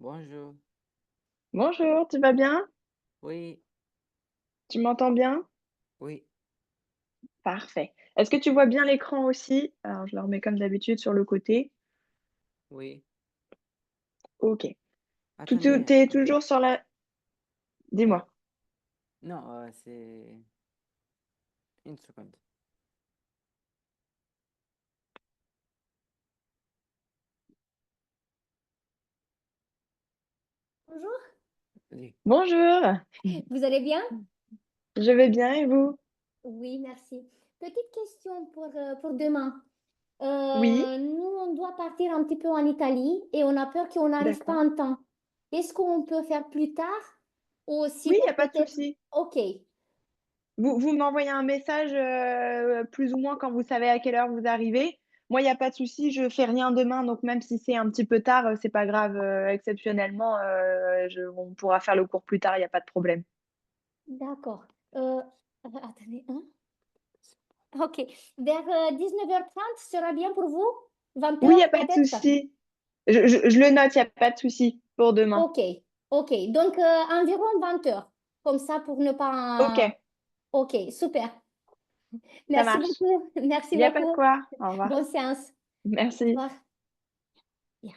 Bonjour. Bonjour, tu vas bien? Oui, Tu m'entends bien? oui, Parfait. Est-ce que tu vois bien l'écran aussi? Alors, je le remets comme d'habitude sur le côté. oui. OK. Attendez, T'es attendez. toujours sur la... Oui. Dis-moi. Non, c'est une seconde. Bonjour, Oui, Bonjour, vous allez bien? je vais bien et vous? Oui, merci. Petite question pour demain. Oui, Nous, on doit partir un petit peu en Italie et on a peur qu'on n'arrive pas d'accord. en temps. Est-ce qu'on peut faire plus tard? Ou Oui, il n'y sinon, a pas de peut-être... souci. Ok, Vous m'envoyez un message plus ou moins quand vous savez à quelle heure vous arrivez. Moi, il n'y a pas de souci, je fais rien demain, donc même si c'est un petit peu tard, c'est pas grave. Exceptionnellement, on pourra faire le cours plus tard, il n'y a pas de problème. d'accord. Attendez, hein? Ok. Vers 19h30 sera bien pour vous? Oui, il n'y 20h a pas de peut-être? souci. Je le note, il n'y a pas de souci pour demain. Ok, ok. Donc, environ 20h. Comme ça, pour ne Ok, pas... Ok, super. ça Merci marche. beaucoup. Merci Il n'y a pas de beaucoup. quoi. Au revoir. Bonne séance. Au Merci. revoir. Bien.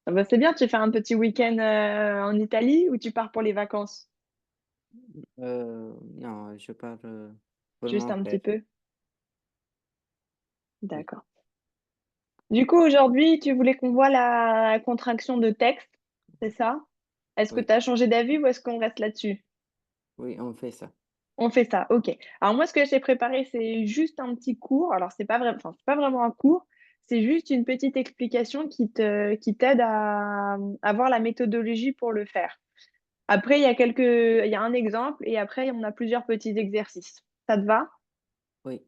Ah bah, c'est bien, tu fais un petit week-end en Italie ou tu pars pour les vacances? non, je parle pour Juste mon un petit frère. peu. Oui, D'accord. Du coup, aujourd'hui, tu voulais qu'on voit la contraction de texte, c'est ça? Est-ce que oui, tu as changé d'avis ou est-ce qu'on reste là-dessus? oui, on fait ça. On fait ça, ok. Alors moi, ce que j'ai préparé, c'est juste un petit cours. Alors, c'est pas vrai, enfin, c'est pas vraiment un cours, c'est juste une petite explication qui t'aide à voir la méthodologie pour le faire. Après, il y a un exemple et après, on a plusieurs petits exercices. Ça te va? Oui,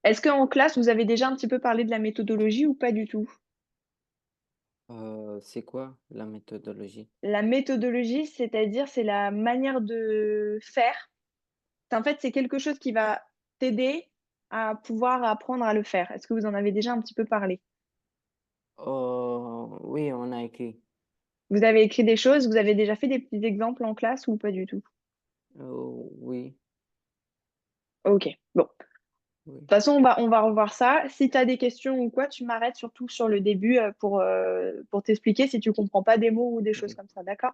Est-ce qu'en classe, vous avez déjà un petit peu parlé de la méthodologie ou pas du tout? c'est quoi la méthodologie? La méthodologie, c'est-à-dire, c'est la manière de faire. En fait, c'est quelque chose qui va t'aider à pouvoir apprendre à le faire. Est-ce que vous en avez déjà un petit peu parlé? Oh, oui, on a écrit. Vous avez écrit des choses, vous avez déjà fait des petits exemples en classe ou pas du tout? Oui, Ok, bon. oui, De toute façon, on va revoir ça. Si tu as des questions ou quoi, tu m'arrêtes surtout sur le début pour t'expliquer si tu comprends pas des mots ou des choses oui, comme ça, d'accord?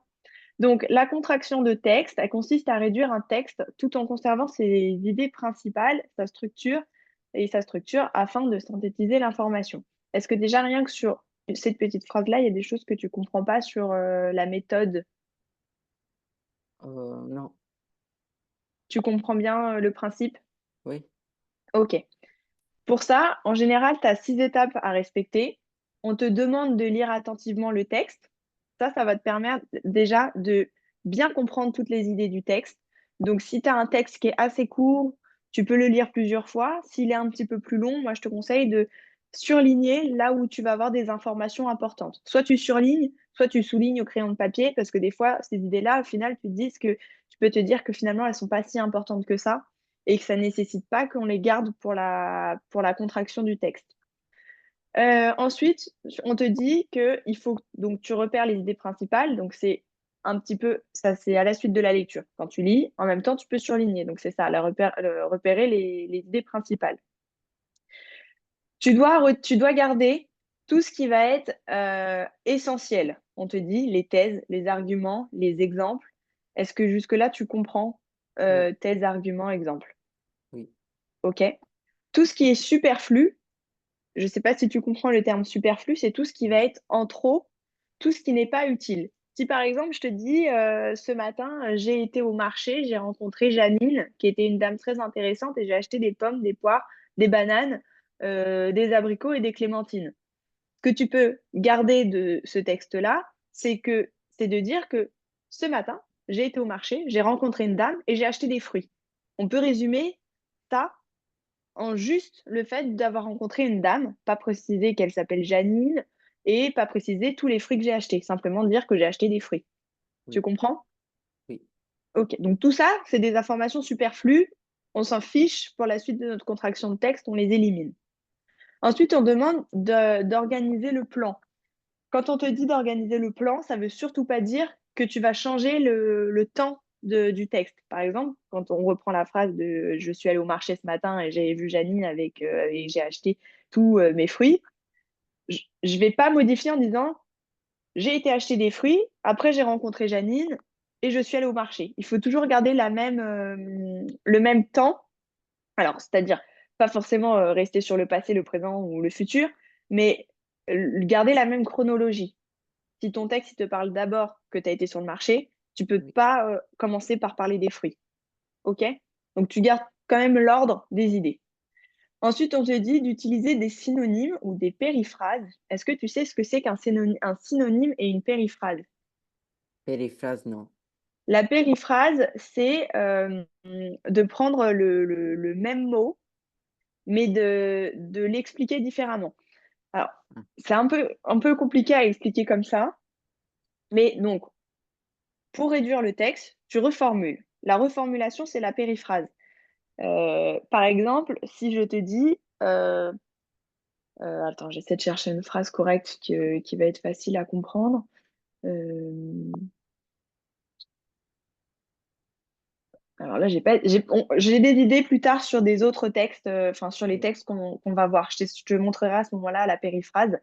Donc, la contraction de texte, elle consiste à réduire un texte tout en conservant ses idées principales, sa structure afin de synthétiser l'information. Est-ce que déjà, rien que sur cette petite phrase-là, il y a des choses que tu comprends pas sur la méthode? non, Tu comprends bien le principe? oui, Ok. Pour ça, en général, tu as 6 étapes à respecter. On te demande de lire attentivement le texte. Ça va te permettre déjà de bien comprendre toutes les idées du texte. Donc, si tu as un texte qui est assez court, tu peux le lire plusieurs fois. S'il est un petit peu plus long, moi, je te conseille de surligner là où tu vas avoir des informations importantes. Soit tu surlignes, soit tu soulignes au crayon de papier, parce que des fois, ces idées-là, au final, tu peux te dire que finalement, elles ne sont pas si importantes que ça et que ça ne nécessite pas qu'on les garde pour la contraction du texte. Ensuite, on te dit que il faut donc tu repères les idées principales, donc c'est un petit peu ça, c'est à la suite de la lecture. Quand tu lis, en même temps, tu peux surligner, donc c'est ça, repérer les idées principales. Tu dois garder tout ce qui va être essentiel. On te dit les thèses, les arguments, les exemples. Est-ce que jusque-là, tu comprends oui, thèses, arguments, exemples? oui, OK. Tout ce qui est superflu, je ne sais pas si tu comprends le terme superflu, c'est tout ce qui va oui, être en trop, tout ce qui n'est pas utile. Si par exemple, je te dis, ce matin, j'ai été au marché, j'ai rencontré Janine, qui était une dame très intéressante, et j'ai acheté des pommes, des poires, des bananes, des abricots et des clémentines. Ce que tu peux garder de ce texte-là, c'est de dire que ce matin, j'ai été au marché, j'ai rencontré une dame et j'ai acheté des fruits. On peut résumer ça en juste le fait d'avoir rencontré une dame, pas préciser qu'elle s'appelle Janine et pas préciser tous les fruits que j'ai achetés, simplement dire que j'ai acheté des fruits. Tu oui, comprends? oui, Ok, donc tout ça, c'est des informations superflues. On s'en fiche pour la suite de notre contraction de texte, on les élimine. Ensuite, on demande d'organiser le plan. Quand on te dit d'organiser le plan, ça veut surtout pas dire que tu vas changer le temps du texte. Par exemple, quand on reprend la phrase de je suis allée au marché ce matin et j'ai vu Janine et j'ai acheté tous mes fruits, je vais pas modifier en disant j'ai été acheter des fruits, après j'ai rencontré Janine et je suis allée au marché. Il faut toujours garder le même temps. Alors, c'est-à-dire pas forcément rester sur le passé, le présent ou le futur, mais garder la même chronologie. Si ton texte il te parle d'abord que tu as été sur le marché, tu peux Oui, pas commencer par parler des fruits. OK? Donc, tu gardes quand même l'ordre des idées. Ensuite, on te dit d'utiliser des synonymes ou des périphrases. Est-ce que tu sais ce que c'est un synonyme et une périphrase? périphrase, non. La périphrase, c'est de prendre le même mot, mais de l'expliquer différemment. Alors, Ah, c'est un peu compliqué à expliquer comme ça, mais donc, pour réduire le texte, tu reformules. La reformulation, c'est la périphrase. Par exemple, si je te dis, attends, j'essaie de chercher une phrase correcte qui va être facile à comprendre. Hem, alors là, j'ai des idées plus tard sur des autres textes, enfin sur les oui, textes qu'on va voir. Je te montrerai à ce moment-là la périphrase.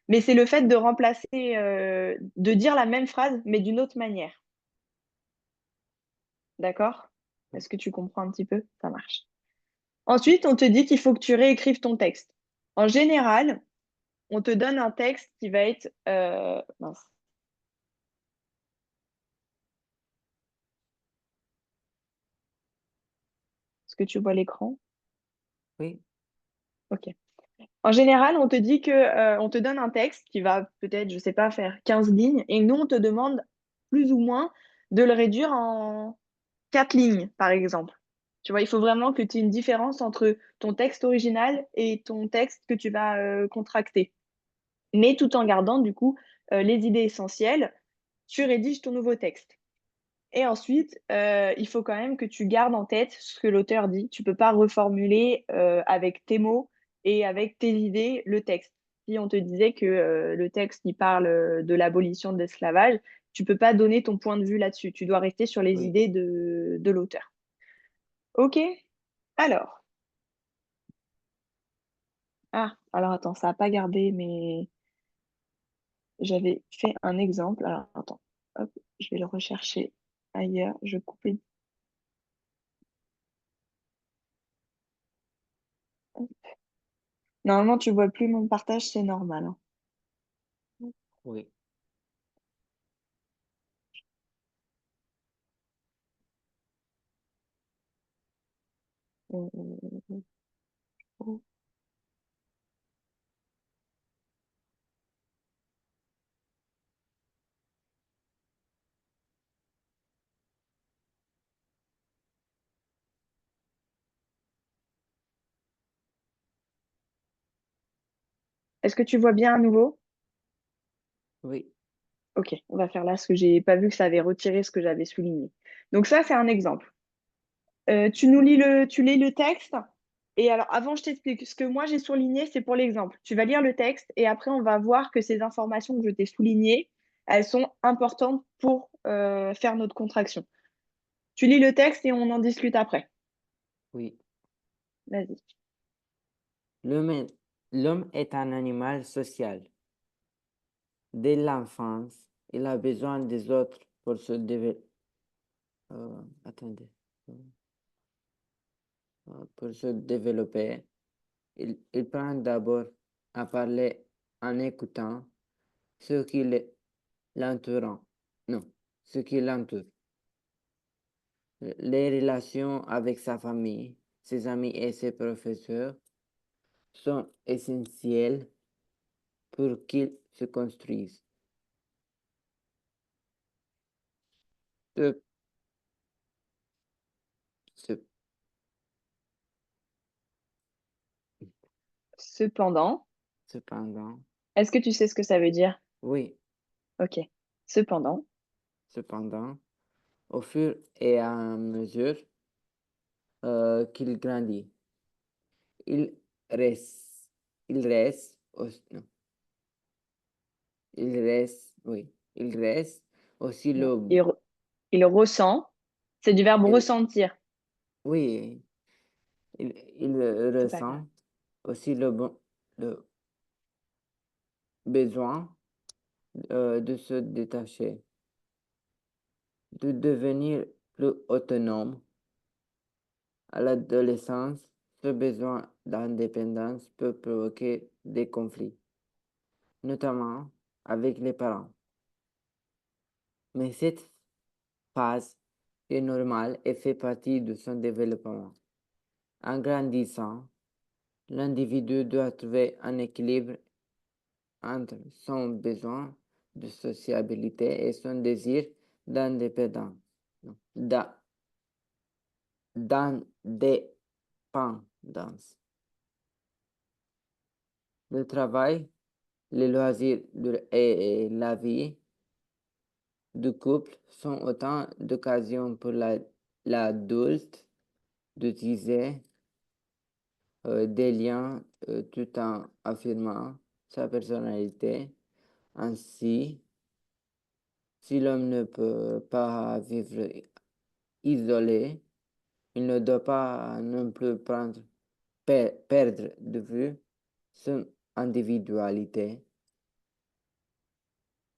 Mais c'est le fait de remplacer, de dire la même phrase, mais d'une autre manière. D'accord? oui, Est-ce que tu comprends un petit peu? Ça marche. Ensuite, on te dit qu'il faut que tu réécrives ton texte. En général, on te donne un texte qui va être, mince. Est-ce que tu vois l'écran? oui, OK. En général, on te dit que, on te donne un texte qui va peut-être, je sais pas, faire 15 lignes et nous, on te demande plus ou moins de le réduire en 4 lignes, par exemple. Tu vois? Il faut vraiment que tu aies une différence entre ton texte original et ton texte que tu vas, contracter. Mais tout en gardant du coup, les idées essentielles, tu rédiges ton nouveau texte. Et ensuite, il faut quand même que tu gardes en tête ce que l'auteur dit. Tu peux pas reformuler, avec tes mots et avec tes idées le texte. Si on te disait que, le texte il parle, de l'abolition de l'esclavage, tu peux pas donner ton point de vue là-dessus. Tu dois rester sur les oui. idées de l'auteur. OK? Alors alors attends, ça a pas gardé mais j'avais fait un exemple. Alors attends, hop, je vais le rechercher ailleurs. Je coupe les normalement tu vois plus mon partage, c'est normal, hein. Oui, Heu, oh. Est-ce que tu vois bien à nouveau? oui, OK, on va faire là, parce que j'ai pas vu que ça avait retiré ce que j'avais souligné. Donc ça, c'est un exemple. Tu lis le texte et alors avant je t'explique, ce que moi j'ai souligné, c'est pour l'exemple. Tu vas lire le texte et après on va voir que ces informations que je t'ai soulignées, elles sont importantes pour, faire notre contraction. Tu lis le texte et on en discute après. oui. Vas-y. L'homme est, l'homme est un animal social. Dès l'enfance, il a besoin des autres pour se développer. Attendez. Pour se développer, il prend d'abord à parler en écoutant ce qui l'entourent. Non, ce qui l'entoure. Les relations avec sa famille, ses amis et ses professeurs sont essentielles pour qu'il se construise. Ce- ce- Cependant, Cependant, est-ce que tu sais ce que ça veut dire? oui, OK. Cependant, cependant, au fur et à mesure qu'il grandit, il reste, non, il reste aussi Non. le, Il ressent. C'est du verbe il- ressentir. oui, il C'est pas grave. ressent aussi le besoin de se détacher, de devenir plus autonome. À l'adolescence, ce besoin d'indépendance peut provoquer des conflits, notamment avec les parents. Mais cette phase est normale et fait partie de son développement. En grandissant, l'individu doit trouver un équilibre entre son besoin de sociabilité et son désir d'indépendance. Non, d'indépendance. Le travail, les loisirs et la vie de couple sont autant d'occasions pour l'adulte d'utiliser des liens tout en affirmant sa personnalité. Ainsi, si l'homme ne peut pas vivre isolé, il ne doit pas non plus perdre de vue son individualité.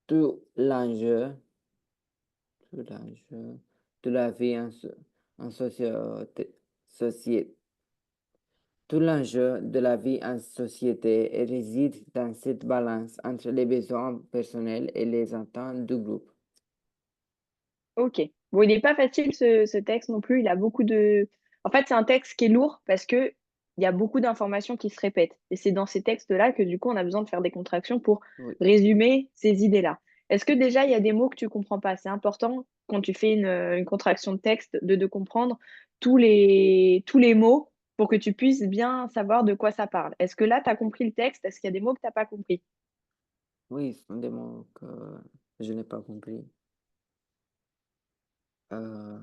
Tout l'enjeu de la vie en société. Tout l'enjeu de la vie en société réside dans cette balance entre les besoins personnels et les attentes du groupe. Ok. Bon, il n'est pas facile ce texte non plus. Il a beaucoup de. En fait, c'est un texte qui est lourd parce que il y a beaucoup d'informations qui se répètent. Et c'est dans ces textes-là que du coup, on a besoin de faire des contractions pour Oui, résumer ces idées-là. Est-ce que déjà, il y a des mots que tu comprends pas? C'est important quand tu fais une contraction de texte de comprendre tous les mots pour que tu puisses bien savoir de quoi ça parle. Est-ce que là, tu as compris le texte? Est-ce qu'il y a des mots que tu n'as pas compris? oui, ce sont des mots que je n'ai pas compris. Euh,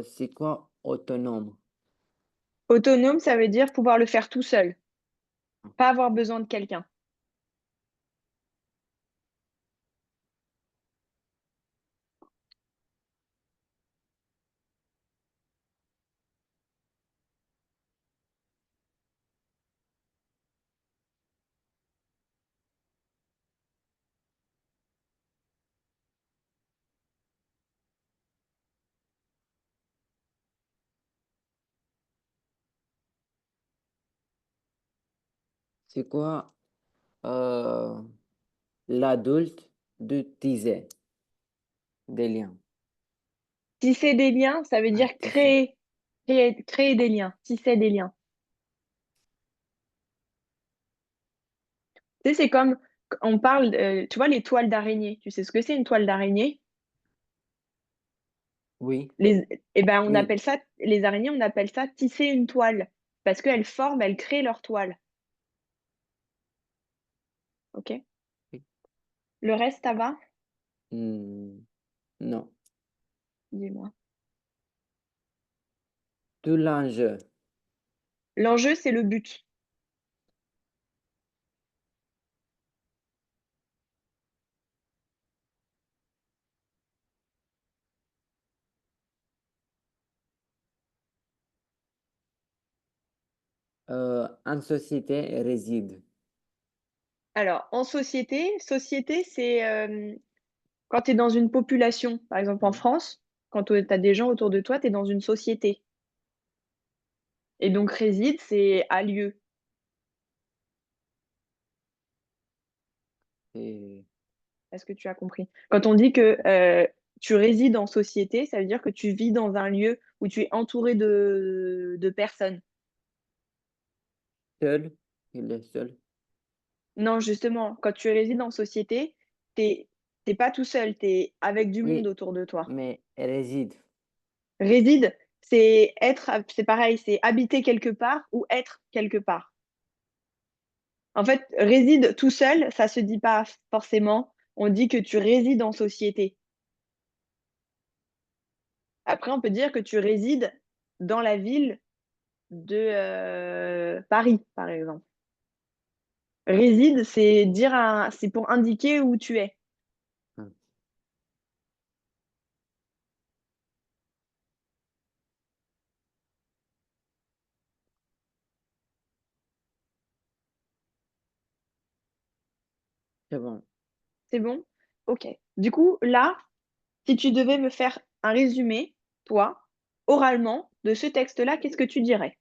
c'est quoi autonome? Autonome, ça veut dire pouvoir le faire tout seul, pas avoir besoin de quelqu'un. C'est quoi euh, l'adulte d'utiliser des liens? Tisser des liens, ça veut Ah, dire tisser. créer des liens, tisser des liens. Tu sais, c'est comme, on parle, tu vois, les toiles d'araignée. Tu sais ce que c'est une toile d'araignée? Oui, Eh ben, on oui, appelle ça, les araignées, on appelle ça tisser une toile. Parce qu'elles forment, elles créent leur toile. OK? oui. Le reste, ça va? Hmm, non. Dis-moi. Tout l'enjeu. L'enjeu, c'est le but. En société réside. Alors, en société, c'est quand tu es dans une population, par exemple en Oui. France, quand tu as des gens autour de toi, tu es dans une société. Et donc, réside, c'est à lieu. Et, Est-ce que tu as compris? Quand on dit que tu résides en société, ça veut dire que tu vis dans un lieu où tu es entouré de personnes. seul, il est seul. Non, justement, quand tu résides en société, t'es pas tout seul, tu es avec du monde Oui, autour de toi. mais réside. Réside, c'est pareil, c'est habiter quelque part ou être quelque part. En fait, réside tout seul, ça se dit pas forcément. On dit que tu résides en société. Après, on peut dire que tu résides dans la ville de Paris, par exemple. Réside, c'est pour indiquer où tu es. Ah, c'est bon. C'est bon? Ok. Du coup, là, si tu devais me faire un résumé, toi, oralement, de ce texte-là, qu'est-ce que tu dirais?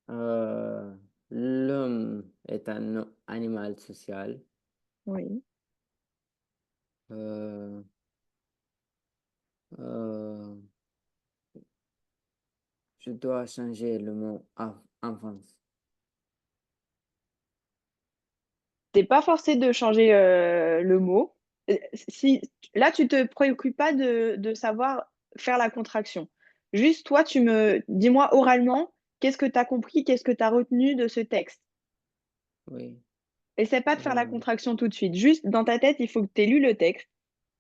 Euh, L'homme est un animal social. Oui. Euh, euh, je dois changer le mot enfance. T'es pas forcé de changer le mot. Si, là, tu te préoccupes pas de savoir faire la contraction. Juste, toi, dis-moi oralement, qu'est-ce que tu as compris, qu'est-ce que tu as retenu de ce texte? Oui. Essaie pas de faire la Euh, contraction tout de suite. Juste, dans ta tête, il faut que tu aies lu le texte.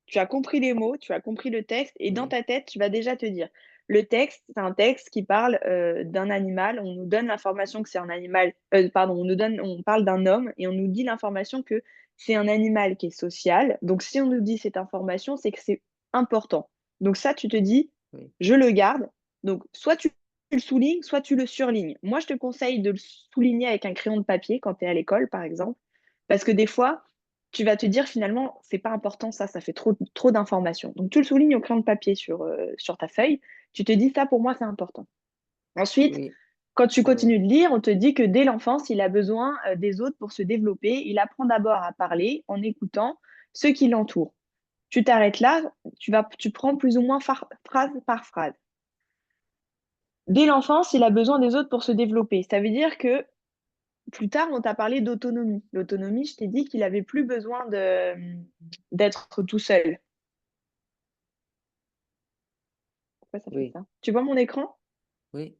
Tu as compris les mots, tu as compris le texte, et dans oui. ta tête, tu vas déjà te dire, le texte, c'est un texte qui parle d'un animal, on nous donne l'information que c'est un animal, pardon, on parle d'un homme, et on nous dit l'information que c'est un animal qui est social. Donc, si on nous dit cette information, c'est que c'est important. Donc ça, tu te dis, Oui. je le garde. Donc, soit tu le soulignes, soit tu le surlignes. Moi, je te conseille de le souligner avec un crayon de papier quand tu es à l'école, par exemple, parce que des fois, tu vas te dire finalement, c'est pas important, ça fait trop d'informations. Donc tu le soulignes au crayon de papier sur ta feuille, tu te dis ça pour moi c'est important. Ensuite, Oui. quand tu C'est bon. continues de lire, on te dit que dès l'enfance, il a besoin des autres pour se développer. Il apprend d'abord à parler en écoutant ceux qui l'entourent. Tu t'arrêtes là, tu prends plus ou moins phrase par phrase. Dès l'enfance, il a besoin des autres pour se développer. Ça veut dire que plus tard, on t'a parlé d'autonomie. L'autonomie, je t'ai dit qu'il avait plus besoin d'être tout seul. Pourquoi ça fait Oui. ça? Tu vois mon écran? Oui.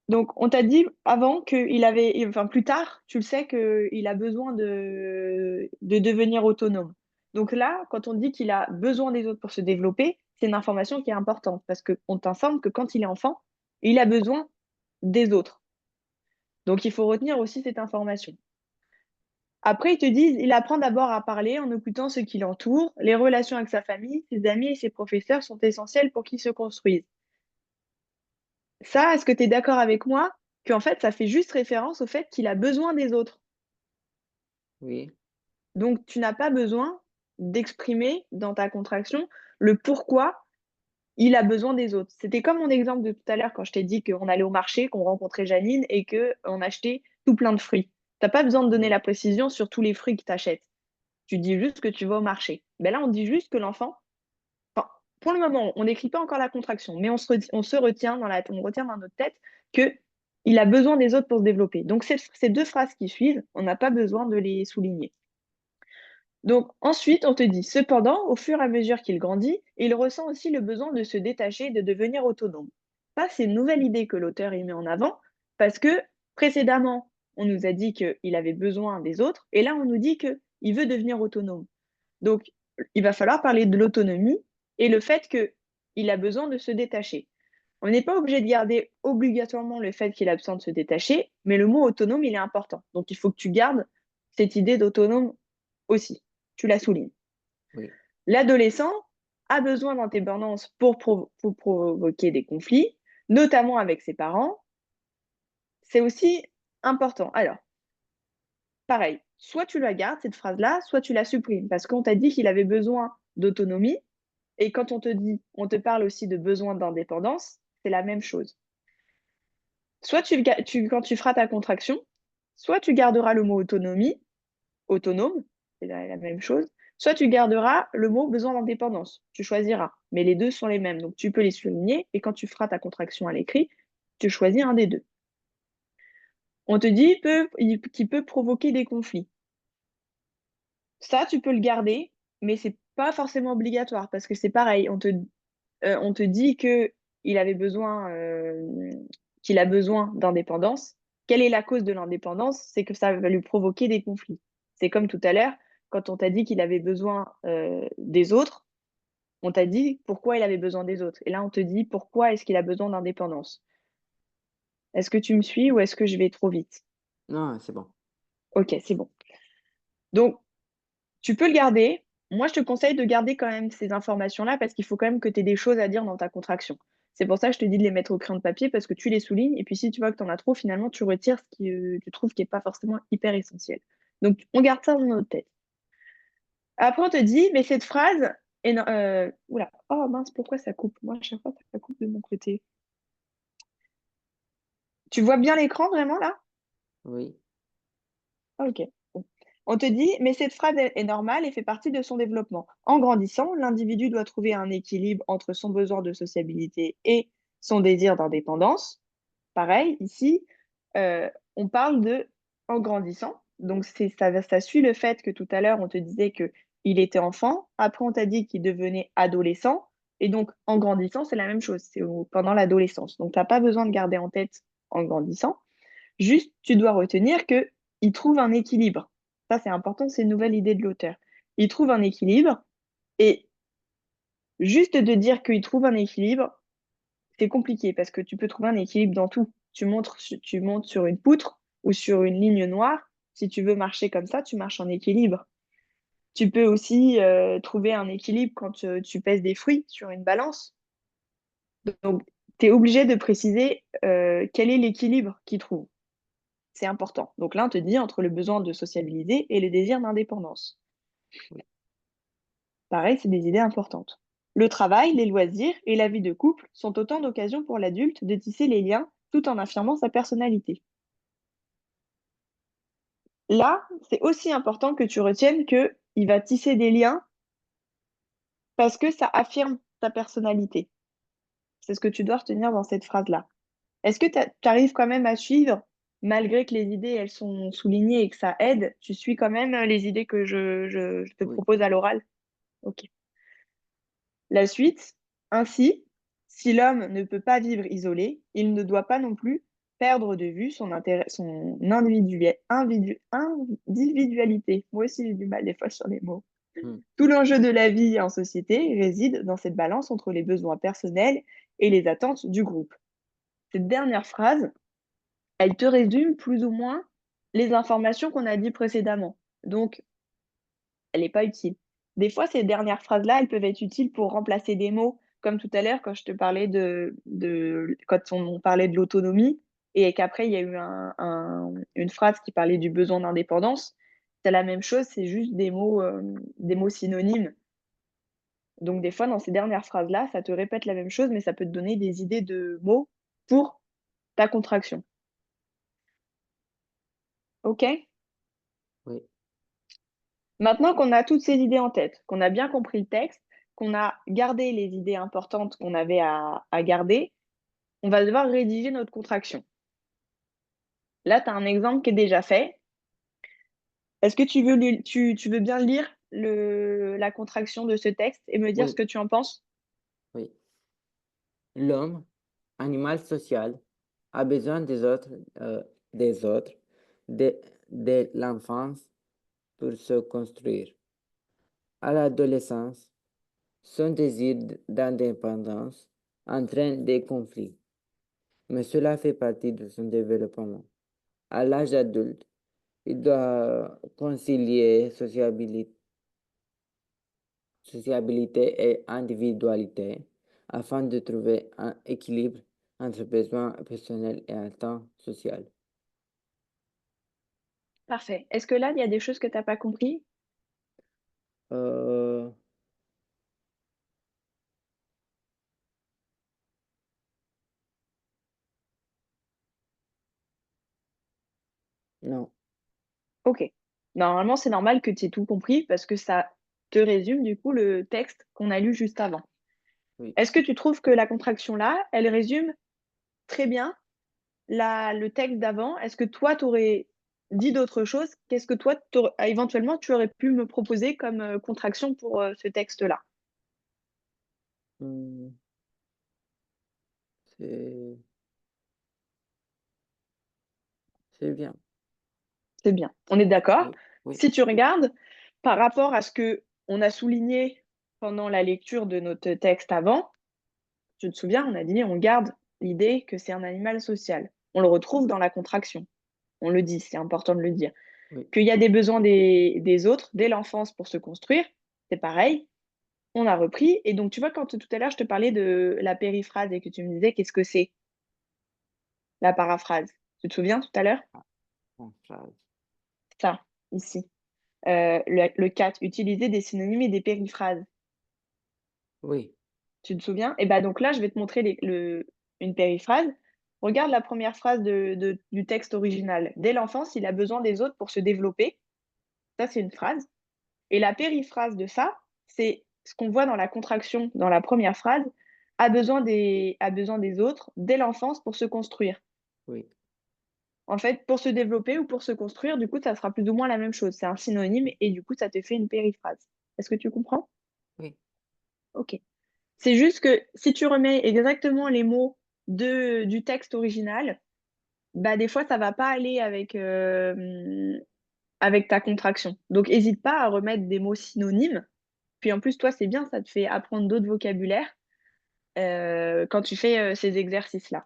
Donc, on t'a dit avant qu'il avait, enfin plus tard, tu le sais qu'il a besoin de devenir autonome. Donc là, quand on dit qu'il a besoin des autres pour se développer, c'est une information qui est importante parce qu'on t'informe que quand il est enfant, il a besoin des autres. Donc, il faut retenir aussi cette information. Après, ils te disent, il apprend d'abord à parler en écoutant ceux qui l'entourent. Les relations avec sa famille, ses amis et ses professeurs sont essentielles pour qu'il se construise. Ça, est-ce que tu es d'accord avec moi qu'en fait, ça fait juste référence au fait qu'il a besoin des autres? Oui. Donc, tu n'as pas besoin d'exprimer dans ta contraction le pourquoi il a besoin des autres. C'était comme mon exemple de tout à l'heure quand je t'ai dit qu'on allait au marché, qu'on rencontrait Janine et qu'on achetait tout plein de fruits. Tu n'as pas besoin de donner Oui. la précision sur tous les fruits que tu achètes. Tu dis juste que tu vas au marché. Ben là, on dit juste que l'enfant, enfin, pour le moment, on n'écrit pas encore la contraction, mais on retient on retient dans notre tête que il a besoin des autres pour se développer. Donc, ces deux phrases qui suivent, on n'a pas besoin de les souligner. Donc, ensuite, on te dit, cependant, au fur et à mesure qu'il grandit, il ressent aussi le besoin de se détacher et de devenir autonome. Ça, c'est une nouvelle idée que l'auteur y met en avant, parce que précédemment, on nous a dit qu'il avait besoin des autres, et là, on nous dit qu'il veut devenir autonome. Donc, il va falloir parler de l'autonomie et le fait qu'il a besoin de se détacher. On n'est pas obligé de garder obligatoirement le fait qu'il a besoin de se détacher, mais le mot autonome, il est important. Donc, il faut que tu gardes cette idée d'autonome aussi. Tu la soulignes. Oui. L'adolescent a besoin d'indépendance pour provoquer des conflits, notamment avec ses parents. C'est aussi important. Alors, pareil, soit tu la gardes, cette phrase-là, soit tu la supprimes, parce qu'on t'a dit qu'il avait besoin d'autonomie, et quand on te parle aussi de besoin d'indépendance, c'est la même chose. Soit quand tu feras ta contraction, soit tu garderas le mot autonomie, autonome, c'est la même chose, soit tu garderas le mot besoin d'indépendance. Tu choisiras. Mais les deux sont les mêmes, donc tu peux les souligner, et quand tu feras ta contraction à l'écrit, tu choisis un des deux. On te dit qu'il peut provoquer des conflits. Ça, tu peux le garder, mais c'est pas forcément obligatoire, parce que c'est pareil, on te dit qu'il a besoin d'indépendance. Quelle est la cause de l'indépendance? C'est que ça va lui provoquer des conflits. C'est comme tout à l'heure, quand on t'a dit qu'il avait besoin des autres, On t'a dit pourquoi il avait besoin des autres. Et là, on te dit pourquoi est-ce qu'il a besoin d'indépendance. Est-ce que tu me suis ou est-ce que je vais trop vite? Non, c'est bon. Ok, c'est bon. Donc, tu peux le garder. Moi, je te conseille de garder quand même ces informations-là parce qu'il faut quand même que tu aies des choses à dire dans ta contraction. C'est pour ça que je te dis de les mettre au crayon de papier parce que tu les soulignes et puis si tu vois que tu en as trop, finalement, tu retires ce que tu trouves qui n'est pas forcément hyper essentiel. Donc, on garde ça dans notre tête. Après, on te dit, mais cette phrase est... Oula, oh mince, pourquoi ça coupe? Moi, à chaque fois, ça coupe de mon côté. Tu vois bien l'écran vraiment là? Oui, Ah, ok. Bon. On te dit, mais cette phrase est normale et fait partie de son développement. En grandissant, l'individu doit trouver un équilibre entre son besoin de sociabilité et son désir d'indépendance. Pareil, ici, on parle de en grandissant. Donc, ça suit le fait que tout à l'heure, on te disait qu'il était enfant. Après, on t'a dit qu'il devenait adolescent. Et donc, en grandissant, c'est la même chose. C'est pendant l'adolescence. Donc, tu n'as pas besoin de garder en tête en grandissant. Juste, tu dois retenir qu'il trouve un équilibre. Ça, c'est important, c'est une nouvelle idée de l'auteur. Il trouve un équilibre et juste de dire qu'il trouve un équilibre, c'est compliqué parce que tu peux trouver un équilibre dans tout. Tu montes sur une poutre ou sur une ligne noire. Si tu veux marcher comme ça, tu marches en équilibre. Tu peux aussi trouver un équilibre quand tu pèses des fruits sur une balance. Donc, tu es obligé de préciser quel est l'équilibre qu'il trouve. C'est important. Donc là, on te dit entre le besoin de sociabiliser et le désir d'indépendance. oui, Pareil, c'est des idées importantes. Le travail, les loisirs et la vie de couple sont autant d'occasions pour l'adulte de tisser les liens tout en affirmant sa personnalité. Là, c'est aussi important que tu retiennes qu'il va tisser des liens parce que ça affirme ta personnalité. C'est ce que tu dois retenir dans cette phrase-là. Est-ce que tu arrives quand même à suivre, malgré que les idées, elles sont soulignées et que ça aide, tu suis quand même les idées que je te oui, propose à l'oral? Ok. La suite, ainsi, si l'homme ne peut pas vivre isolé, il ne doit pas non plus perdre de vue son individualité. Moi aussi, j'ai du mal des fois sur les mots. hmm, Tout l'enjeu de la vie en société réside dans cette balance entre les besoins personnels et les attentes du groupe. Cette dernière phrase, elle te résume plus ou moins les informations qu'on a dit précédemment. Donc, elle n'est pas utile. Des fois, ces dernières phrases-là, elles peuvent être utiles pour remplacer des mots, comme tout à l'heure quand je te parlais quand on parlait de l'autonomie et qu'après il y a eu une phrase qui parlait du besoin d'indépendance. C'est la même chose, c'est juste des mots synonymes. Donc des fois, dans ces dernières phrases-là, ça te répète la même chose, mais ça peut te donner des idées de mots pour ta contraction. OK? oui, Maintenant qu'on a toutes ces idées en tête, qu'on a bien compris le texte, qu'on a gardé les idées importantes qu'on avait à garder, on va devoir rédiger notre contraction. Là, tu as un exemple qui est déjà fait. Est-ce que tu veux bien lire la contraction de ce texte et me dire ce oui, que tu en penses? oui. L'homme, animal social, a besoin des autres, de, de l'enfance pour se construire. À l'adolescence, son désir d'indépendance entraîne des conflits, mais cela fait partie de son développement. À l'âge adulte, il doit concilier sociabilité et individualité afin de trouver un équilibre entre besoins personnels et un temps social. Parfait. Est-ce que là, il y a des choses que tu n'as pas compris? Euh, non, Ok. Normalement, c'est normal que tu aies tout compris parce que ça te résume du coup le texte qu'on a lu juste avant. oui. Est-ce que tu trouves que la contraction là, elle résume très bien le texte d'avant? Est-ce que toi, tu aurais dit d'autres choses? Qu'est-ce que toi, éventuellement, tu aurais pu me proposer comme contraction pour ce texte-là? Hmm, c'est, c'est bien. C'est bien. On est d'accord? Oui, oui, Si tu regardes, par rapport à ce que on a souligné pendant la lecture de notre texte avant, tu te souviens, on a dit on garde l'idée que c'est un animal social. On le retrouve dans la contraction. On le dit, c'est important de le dire. Oui, Qu'il y a des besoins des autres dès l'enfance pour se construire, c'est pareil. On a repris. Et donc, tu vois, quand tout à l'heure, je te parlais de la périphrase et que tu me disais qu'est-ce que c'est la paraphrase. Tu te souviens tout à l'heure? en phrase. Ça, ici. Le 4, utiliser des synonymes et des périphrases. Oui, Tu te souviens? Et bah, donc là, je vais te montrer une périphrase. Regarde la première phrase du texte original. Dès l'enfance, il a besoin des autres pour se développer. Ça, c'est une phrase. Et la périphrase de ça, c'est ce qu'on voit dans la contraction dans la première phrase, a besoin des autres dès l'enfance pour se construire. oui, En fait, pour se développer ou pour se construire, du coup, ça sera plus ou moins la même chose. C'est un synonyme et du coup, ça te fait une périphrase. Est-ce que tu comprends? oui, OK. C'est juste que si tu remets exactement les mots du texte original, bah, des fois, ça va pas aller avec ta contraction. Donc hésite pas à remettre des mots synonymes. Puis en plus, toi, c'est bien, ça te fait apprendre d'autres vocabulaires, quand tu fais, ces exercices-là.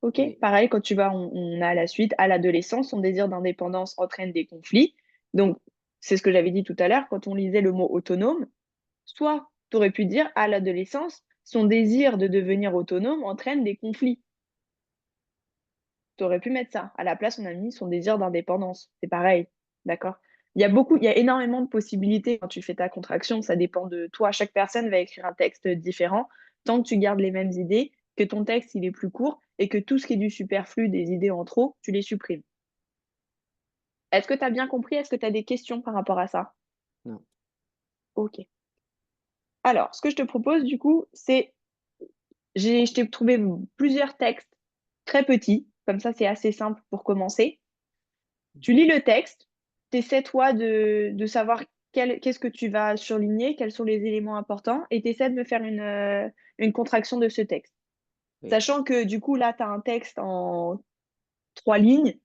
OK? oui, Pareil, quand tu vas on a la suite. À l'adolescence, son désir d'indépendance entraîne des conflits. Donc, c'est ce que j'avais dit tout à l'heure, quand on lisait le mot autonome, soit tu aurais pu dire: «À l'adolescence, son désir de devenir autonome entraîne des conflits». Tu aurais pu mettre ça. À la place, on a mis son désir d'indépendance. C'est pareil, d'accord? Il y a énormément de possibilités quand tu fais ta contraction, ça dépend de toi. Chaque personne va écrire un texte différent. Tant que tu gardes les mêmes idées, que ton texte, il est plus court et que tout ce qui est du superflu, des idées en trop, tu les supprimes. Est-ce que tu as bien compris? Est-ce que tu as des questions par rapport à ça? non, OK. Alors, ce que je te propose du coup, c'est je t'ai trouvé plusieurs textes très petits, comme ça c'est assez simple pour commencer. Tu lis le texte, tu essaies toi de savoir qu'est-ce que tu vas surligner, quels sont les éléments importants et tu essaies de me faire une contraction de ce texte. oui, Sachant que du coup là, tu as un texte en 3 lignes,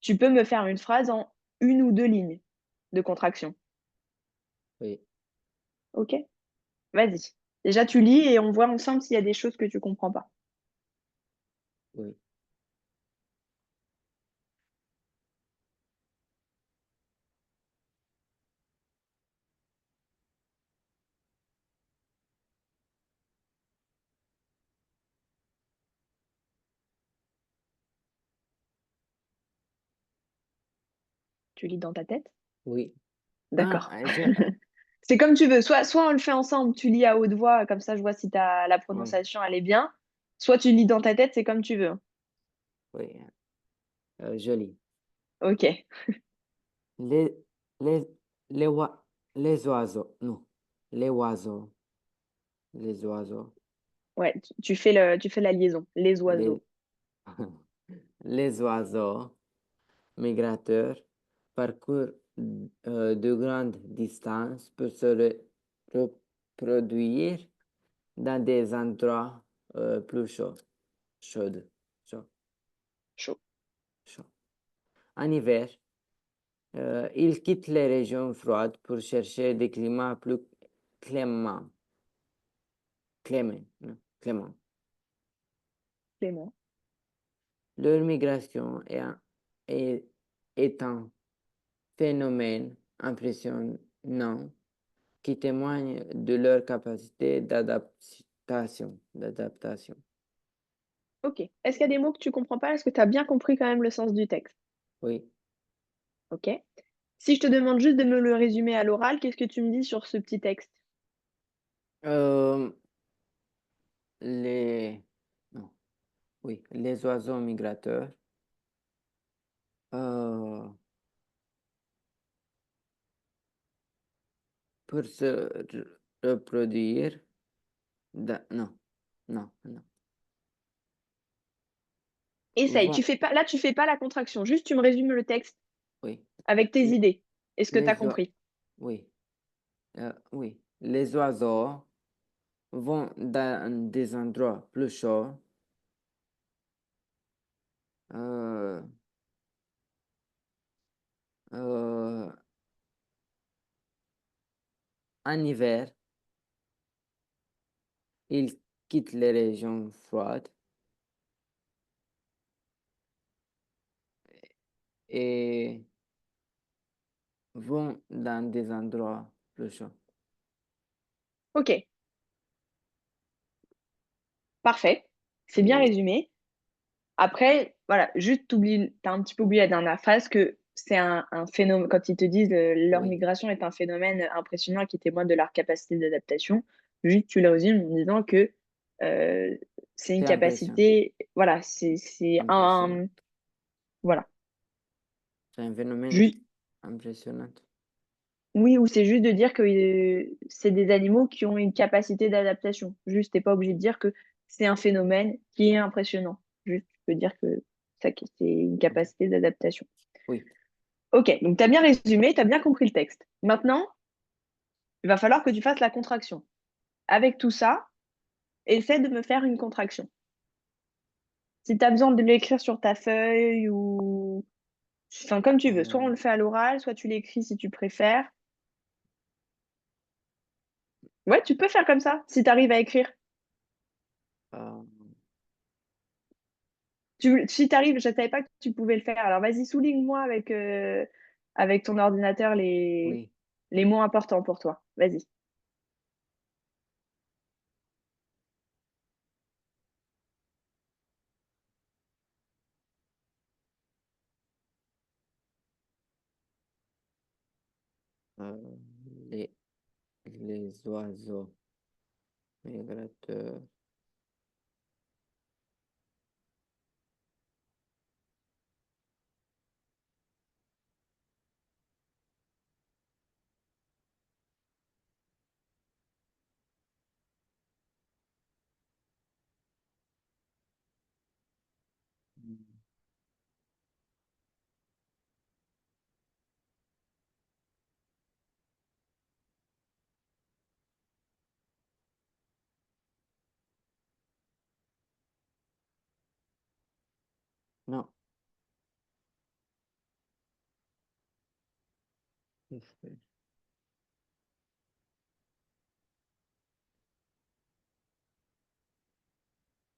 tu peux me faire une phrase en 1 ou 2 lignes de contraction. oui, OK? Vas-y. Déjà tu lis et on voit ensemble s'il y a des choses que tu comprends pas. oui. Tu lis dans ta tête? Oui. Ah, D'accord. je, C'est comme tu veux. Soit on le fait ensemble, tu lis à haute voix, comme ça je vois si la oui, prononciation elle est bien. Soit tu lis dans ta tête, c'est comme tu veux, hein. oui, je lis. OK. Les, les, les oiseaux, non, les oiseaux, les oiseaux, Ouais, tu fais la liaison. Les les, oiseaux. les oiseaux migrateurs parcourent de grandes distances pour se reproduire dans des endroits plus chauds, chauds, Chaud. chauds. En hiver, ils quittent les régions froides pour chercher des climats plus cléments, non, cléments. Clément. Leur migration est, est un phénomène impressionnant qui témoigne de leur capacité d'adaptation. OK. Est-ce qu'il y a des mots que tu comprends pas? Est-ce que tu as bien compris quand même le sens du texte? Oui. OK. Si je te demande juste de me le résumer à l'oral, qu'est-ce que tu me dis sur ce petit texte? Euh, les, non, oui, les oiseaux migrateurs euh, pour se reproduire. Non, non, non. Essaye, Vont, tu fais pas la contraction, juste tu me résumes le texte oui. avec tes Les, idées. Est-ce que tu as les oiseaux, compris? oui, oui. Les oiseaux vont dans des endroits plus chauds. Euh, euh, en hiver, Ils quittent les régions froides et vont dans des endroits plus chauds. Ok, parfait. C'est bien Et résumé. Après, voilà, juste t'as un petit peu oublié la dernière phrase que c'est un phénomène, quand ils te disent leur oui, migration est un phénomène impressionnant et qui témoigne de leur capacité d'adaptation, juste tu le résumes en disant que euh, c'est une c'est impressionnant. capacité, voilà, c'est Impressionnant. un, voilà, C'est un phénomène juste, impressionnant. oui, ou c'est juste de dire que c'est des animaux qui ont une capacité d'adaptation. Juste, t'es pas obligé de dire que c'est un phénomène qui est impressionnant. Juste, tu peux dire que c'est une Ok. capacité d'adaptation. Oui. Ok, donc tu as bien résumé, tu as bien compris le texte. Maintenant, il va falloir que tu fasses la contraction. Avec tout ça, essaie de me faire une contraction. Si tu as besoin de l'écrire sur ta feuille ou... Enfin, comme tu veux. Soit on Euh, le fait à l'oral, soit tu l'écris si tu préfères. Ouais, tu peux faire comme ça, si tu arrives à écrire. euh, Si tu arrives, je ne savais pas que tu pouvais le faire. Alors vas-y, souligne-moi avec ton ordinateur oui. les mots importants pour toi. Vas-y. Euh, les, les oiseaux migrateurs. Non. Qu'est-ce que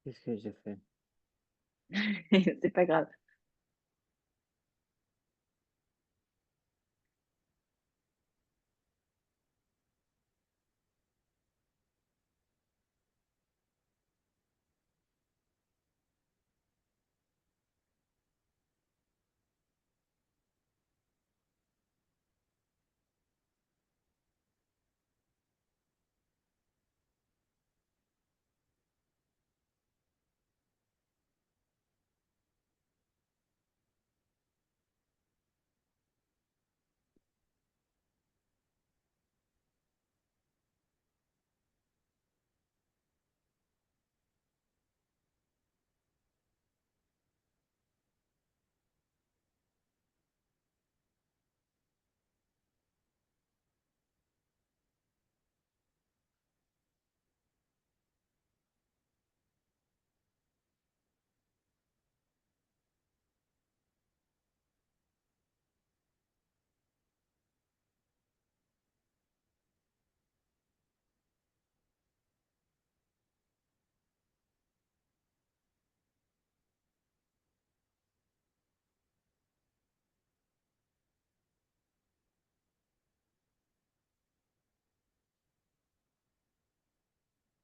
qu'est-ce que j'ai fait? C'est pas grave.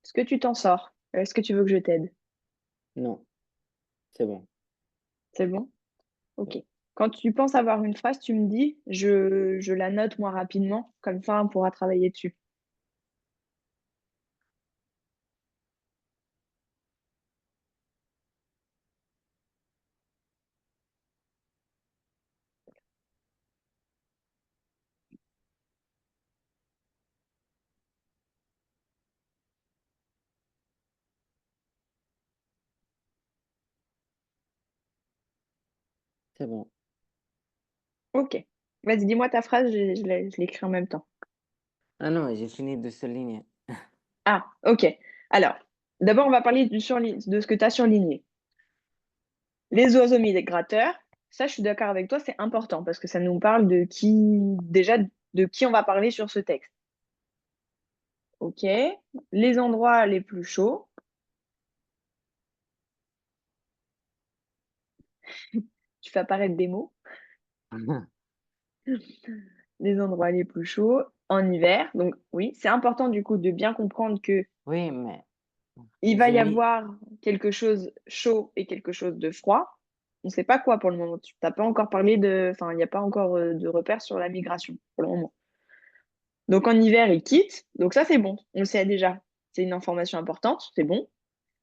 Est-ce que tu t'en sors? Est-ce que tu veux que je t'aide? Non, c'est bon. C'est bon? Ok. Quand tu penses avoir une phrase, tu me dis, je la note moi rapidement, comme ça on pourra travailler dessus. C'est bon. Ok. Vas-y, dis-moi ta phrase, je l'écris en même temps. Ah non, j'ai fini de souligner. Ah, ok. Alors, d'abord, on va parler de ce que tu as surligné. Les oiseaux migrateurs, ça, je suis d'accord avec toi, c'est important parce que ça nous parle de qui, déjà, de qui on va parler sur ce texte. OK. Les endroits les plus chauds. Tu fais apparaître des mots. Les endroits les plus chauds en hiver. Donc oui, c'est important du coup de bien comprendre que Oui, mais il va j'ai y mis, avoir quelque chose chaud et quelque chose de froid. On ne sait pas quoi pour le moment. Tu n'as pas encore parlé de, enfin, il n'y a pas encore de repères sur la migration pour le moment. Donc en hiver, ils quittent. Donc ça, c'est bon. On le sait déjà. C'est une information importante. C'est bon.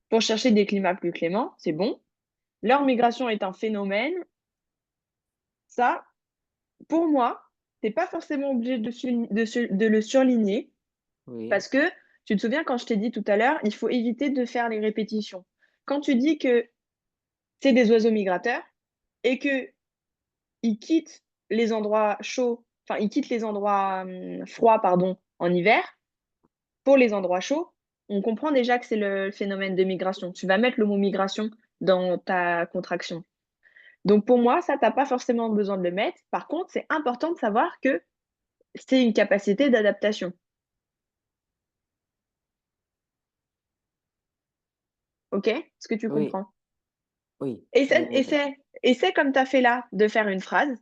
Pour chercher des climats plus cléments, c'est bon. Leur migration est un phénomène. Ça, pour moi, tu n'es pas forcément obligé de le surligner oui, parce que tu te souviens quand je t'ai dit tout à l'heure, il faut éviter de faire les répétitions. Quand tu dis que c'est des oiseaux migrateurs et que ils quittent les endroits chauds, enfin ils quittent les endroits froids, pardon, en hiver pour les endroits chauds, on comprend déjà que c'est le phénomène de migration. Tu vas mettre le mot migration dans ta contraction. Donc pour moi, ça, tu n'as pas forcément besoin de le mettre. Par contre, c'est important de savoir que c'est une capacité d'adaptation. OK? Est-ce que tu oui, comprends? oui. Essaie comme tu as fait là, de faire une phrase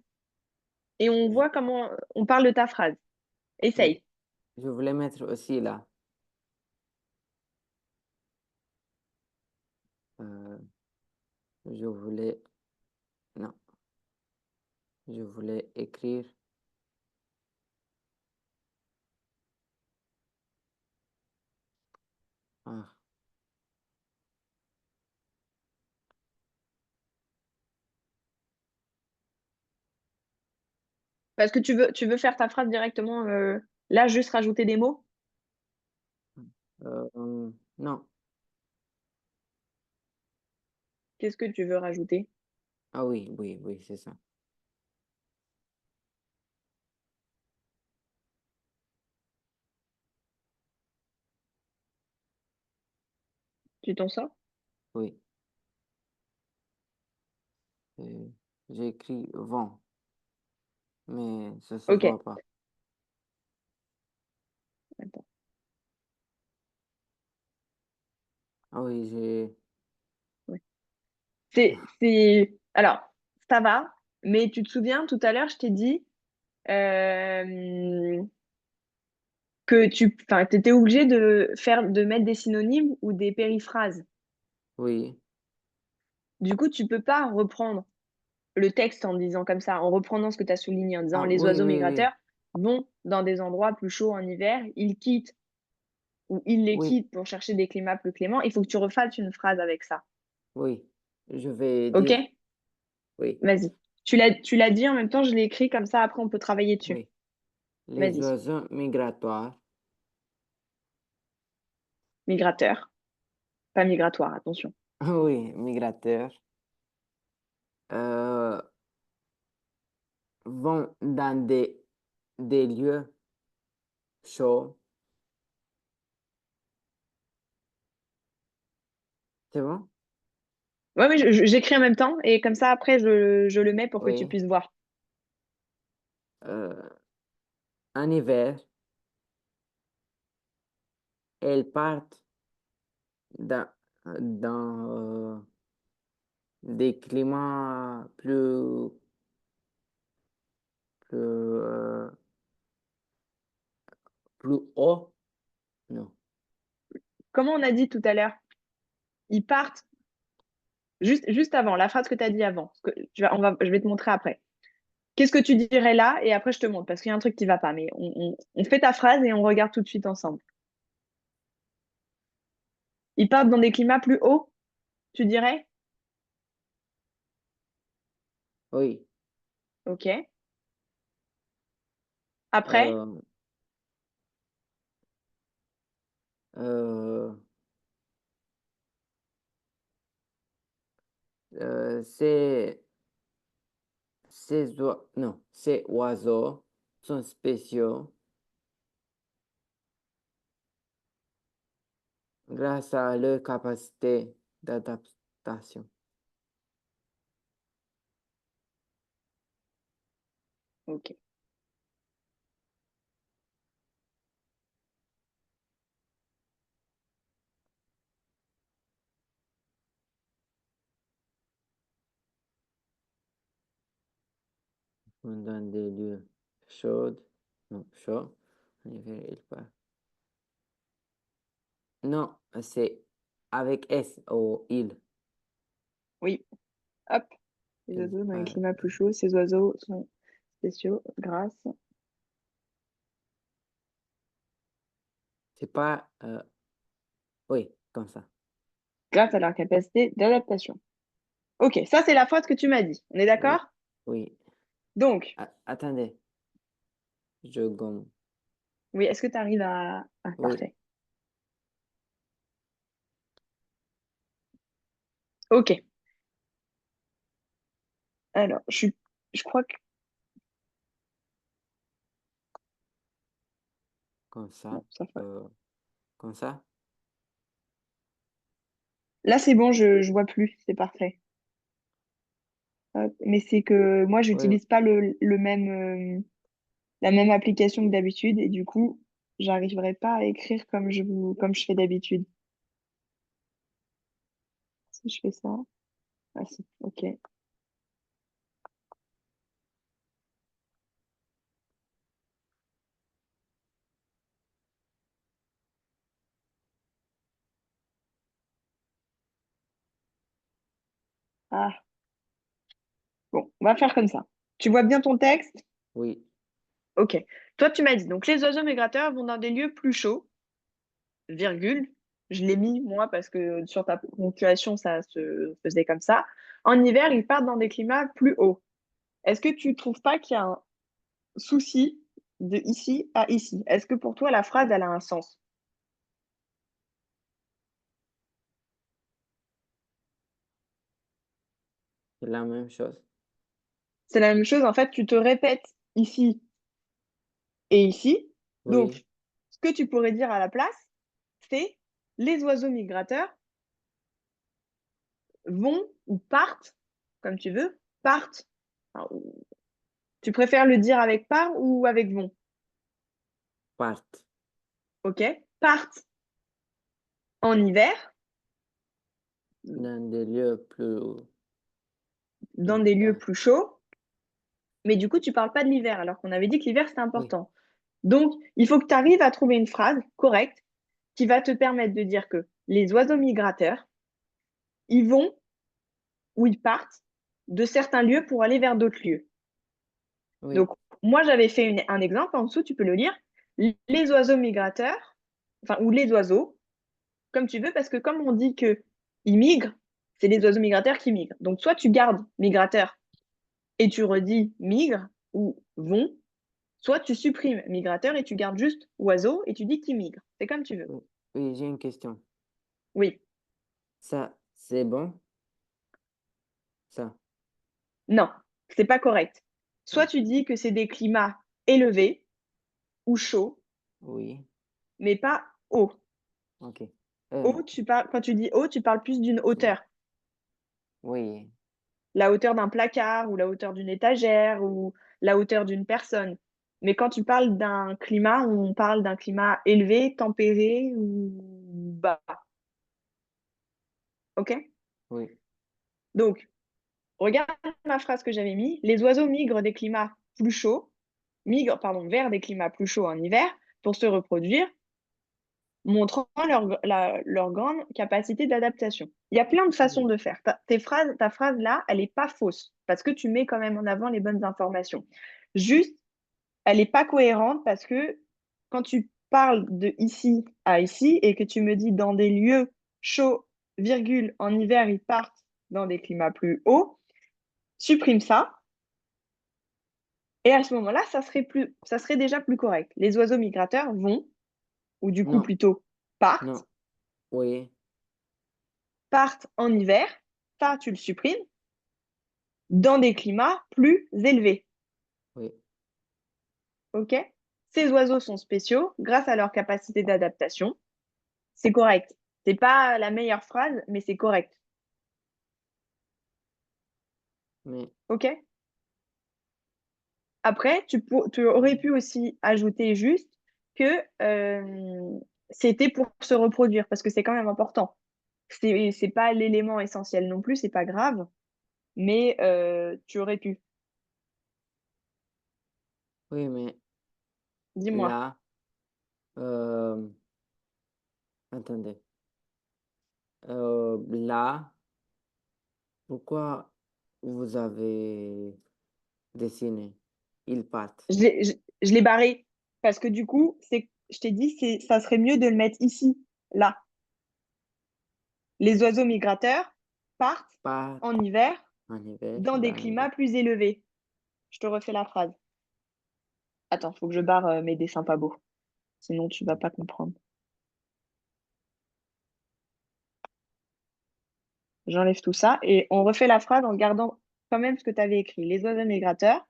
et on Je, voit comment on parle de ta phrase. oui, Essaye. je voulais mettre aussi là. euh, je voulais, non, je voulais écrire. Ah, Parce que tu veux faire ta phrase directement, là, juste rajouter des mots? non. Qu'est-ce que tu veux rajouter? Ah oui, oui, oui, c'est ça. Tu t'en sors? Oui. Euh, j'ai écrit vent, mais ça se OK. voit pas. Attends. Ah oui, j'ai, Ouais. Alors, ça va, mais tu te souviens, tout à l'heure, je t'ai dit, hem, que tu étais obligé de mettre des synonymes ou des périphrases. oui. Du coup, tu peux pas reprendre le texte en disant comme ça, en reprenant ce que tu as souligné, en disant: Ah «Les oui, oiseaux oui, oui, migrateurs vont dans des endroits plus chauds en hiver, ils quittent ou ils les oui, quittent pour chercher des climats plus cléments». Il faut que tu refasses une phrase avec ça. oui. Je vais dire, OK? oui, Vas-y. Tu l'as dit en même temps, je l'ai écrit comme ça après on peut travailler dessus. oui. Les Vas-y. oiseaux migratoires, Migrateur, pas migratoire, attention. oui, migrateurs, euh, vont dans des lieux chauds. C'est bon? Ouais, mais j'écris en même temps et comme ça après je le mets pour que tu Oui. puisses voir. Euh, en hiver, elles partent dans des climats plus hauts. Non. Comment on a dit tout à l'heure? Ils partent juste avant, la phrase que tu as dit avant. Ce que je vais te montrer après. Qu'est-ce que tu dirais là? Et après je te montre parce qu'il y a un truc qui va pas, mais on fait ta phrase et on regarde tout de suite ensemble. Ils partent dans des climats plus hauts, tu dirais? Oui. OK. Après? Euh, euh, c'est non, ces oiseaux sont spéciaux grâce à leur capacité d'adaptation. OK. dans des lieux chauds. Non, chaud. En hiver, il part. Non, c'est avec S ou il. Oui. Hop. Les Il oiseaux dans les part. climats plus chauds. Ces oiseaux sont spéciaux grâce. C'est pas. Oui, comme ça. Grâce à leur capacité d'adaptation. Ok, ça c'est la phrase que tu m'as dit. On est Oui, d'accord? oui. Donc, Attendez, je gomme. oui, est-ce que tu arrives à... Ah, Oui, parfait. Ok. Alors, je crois que... comme ça. Bon, ça fait... Comme ça. Là, c'est bon, je vois plus. C'est parfait. Hop. Mais c'est que moi, Oui, j'utilise pas le même, la même application que d'habitude et du coup, j'arriverai pas à écrire comme je fais d'habitude. Si je fais ça... Ah si, ok. Ah, bon, on va faire comme ça. Tu vois bien ton texte? oui, Ok. Toi, tu m'as dit, donc les oiseaux migrateurs vont dans des lieux plus chauds, virgule. Je l'ai mis, moi, parce que sur ta ponctuation, ça se faisait comme ça. En hiver, ils partent dans des climats plus hauts. Est-ce que tu trouves pas qu'il y a un souci de ici à ici? Est-ce que pour toi, la phrase, elle a un sens? c'est la même chose. C'est la même chose, en fait, tu te répètes ici et ici. Oui, Donc, ce que tu pourrais dire à la place, c'est les oiseaux migrateurs vont ou partent, comme tu veux, partent. Enfin, tu préfères le dire avec part ou avec vont? part Ok? Partent en hiver dans des lieux plus. dans des lieux plus chauds, mais du coup, tu parles pas de l'hiver, alors qu'on avait dit que l'hiver, c'était Oui, important. Donc, il faut que tu arrives à trouver une phrase correcte qui va te permettre de dire que les oiseaux migrateurs, ils vont ou ils partent de certains lieux pour aller vers d'autres lieux. oui, Donc, moi, j'avais fait un exemple en dessous, tu peux le lire. Les oiseaux migrateurs, enfin, ou les oiseaux, comme tu veux, parce que comme on dit qu'ils migrent, c'est les oiseaux migrateurs qui migrent. Donc, soit tu gardes migrateur et tu redis migre ou vont, soit tu supprimes migrateur et tu gardes juste oiseau et tu dis qu'ils migrent. C'est comme tu veux. oui. Oui, j'ai une question. Oui, Ça, c'est bon? Ça, non, c'est pas correct. Soit oh, tu dis que c'est des climats élevés ou chauds, oui, mais pas hauts. ok. Haut, quand tu dis haut, tu parles plus d'une hauteur. Oui, La hauteur d'un placard ou la hauteur d'une étagère ou la hauteur d'une personne. Mais quand tu parles d'un climat, on parle d'un climat élevé, tempéré ou bas. OK? oui, Donc, regarde ma phrase que j'avais mise. Les oiseaux migrent des climats plus chauds, migrent, pardon, vers des climats plus chauds en hiver pour se reproduire, montrant leur grande capacité d'adaptation. Il y a plein de façons oui, de faire. Ta phrase là, elle n'est pas fausse parce que tu mets quand même en avant les bonnes informations. Juste, elle n'est pas cohérente parce que quand tu parles de ici à ici et que tu me dis dans des lieux chauds, virgule, en hiver, ils partent dans des climats plus hauts, supprime ça. Et à ce moment-là, ça serait déjà plus correct. Les oiseaux migrateurs vont, ou du coup non, plutôt partent, non, oui, partent en hiver, ça tu le supprimes, dans des climats plus élevés. oui, OK? Ces oiseaux sont spéciaux grâce à leur capacité d'adaptation. C'est correct. C'est pas la meilleure phrase, mais c'est correct. mais OK? Après, tu aurais pu aussi ajouter juste que c'était pour se reproduire, parce que c'est quand même important. C'est pas l'élément essentiel non plus, c'est pas grave, mais tu aurais pu. Oui, mais Dis-moi. là, euh, attendez. Là, pourquoi vous avez dessiné? Ils partent. Je l'ai barré parce que du coup, je t'ai dit, ça serait mieux de le mettre ici, là. Les oiseaux migrateurs partent Partent en hiver en hiver dans des dans climats plus élevés. Je te refais la phrase. Attends, faut que je barre mes dessins pas beaux. Sinon, tu vas pas comprendre. J'enlève tout ça et on refait la phrase en gardant quand même ce que tu avais écrit. Les oiseaux migrateurs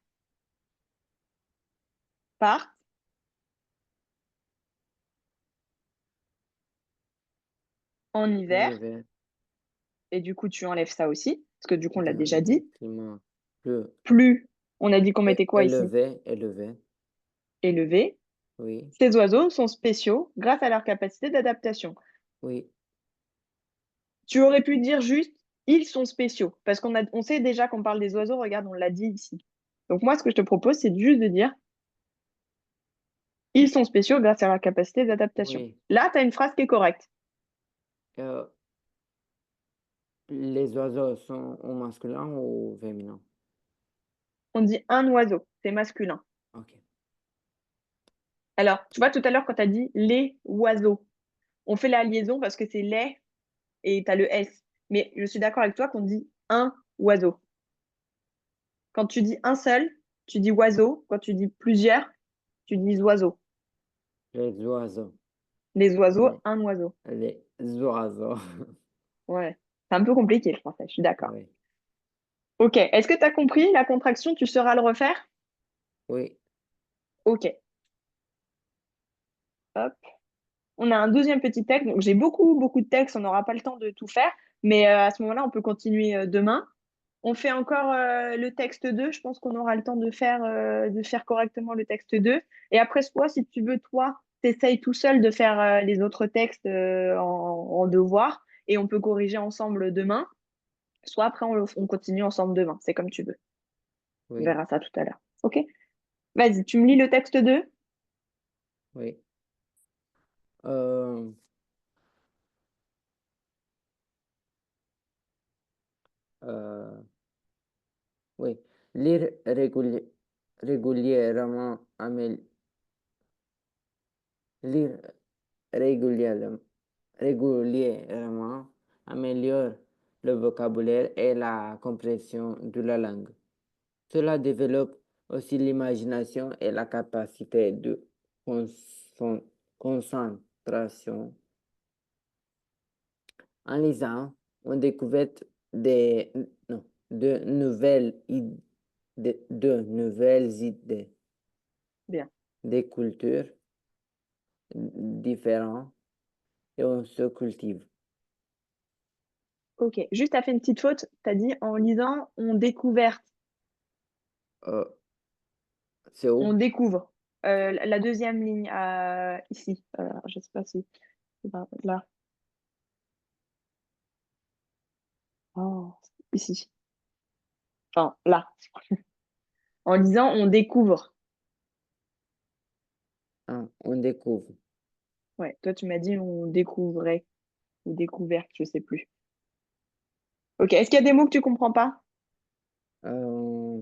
partent en en hiver hiver et du coup, tu enlèves ça aussi parce que du coup, on l'a dans déjà des dit. climats plus Plus, on a dit qu'on mettait quoi ici? élevés. Élevé. Oui, Ces oiseaux sont spéciaux grâce à leur capacité d'adaptation. oui, Tu aurais pu dire juste ils sont spéciaux parce on sait déjà qu'on parle des oiseaux. Regarde, on l'a dit ici. Donc moi, ce que je te propose, c'est juste de dire ils sont spéciaux grâce à leur capacité d'adaptation. oui. Là, tu as une phrase qui est correcte. Euh, les oiseaux sont au masculin ou au féminin? On dit un oiseau, c'est masculin. Ok. Alors, tu vois, tout à l'heure, quand tu as dit les oiseaux, on fait la liaison parce que c'est les et tu as le S. Mais je suis d'accord avec toi qu'on dit un oiseau. Quand tu dis un seul, tu dis oiseau. Quand tu dis plusieurs, tu dis oiseau. Les oiseaux. Les oiseaux, Les, un oiseau. les oiseaux. Ouais. C'est un peu compliqué, le français, je suis d'accord. Oui, Ok. Est-ce que tu as compris la contraction? Tu sauras le refaire? oui, Ok. Hop. On a un deuxième petit texte. Donc, j'ai beaucoup, beaucoup de textes. On n'aura pas le temps de tout faire. Mais à ce moment-là, on peut continuer demain. On fait encore le texte 2. Je pense qu'on aura le temps de faire correctement le texte 2. Et après, soit, si tu veux, toi, t'essayes tout seul de faire les autres textes en devoir. Et on peut corriger ensemble demain. Soit après, on continue ensemble demain. C'est comme tu veux. On oui, verra ça tout à l'heure. OK? Vas-y, tu me lis le texte 2. oui. Euh, euh, oui. Lire régulièrement, lire régulièrement, régulièrement améliore le vocabulaire et la compréhension de la langue. Cela développe aussi l'imagination et la capacité de concentration. En lisant, on découvre des, non, de nouvelles idées, Bien. des cultures différentes et on se cultive. OK. Juste, tu as fait une petite faute. Tu as dit en lisant, on découverte. Euh, c'est On où? découvre. La deuxième ligne ici. Je sais pas si c'est là. Oh, ici. Enfin, là. En lisant, on découvre. Ah, on découvre. Ouais, toi, tu m'as dit on découvrait ou découverte, je sais plus. OK. Est-ce qu'il y a des mots que tu comprends pas? Euh,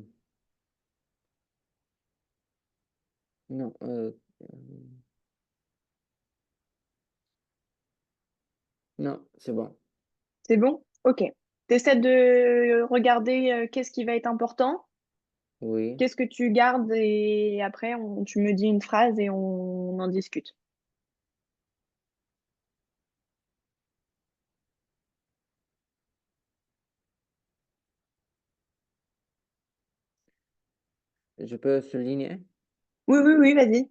non, non, c'est bon. C'est bon? OK. Tu essaies de regarder qu'est-ce qui va être important. Oui, Qu'est-ce que tu gardes et après, tu me dis une phrase et on en discute. je peux souligner. Oui, oui, oui, vas-y.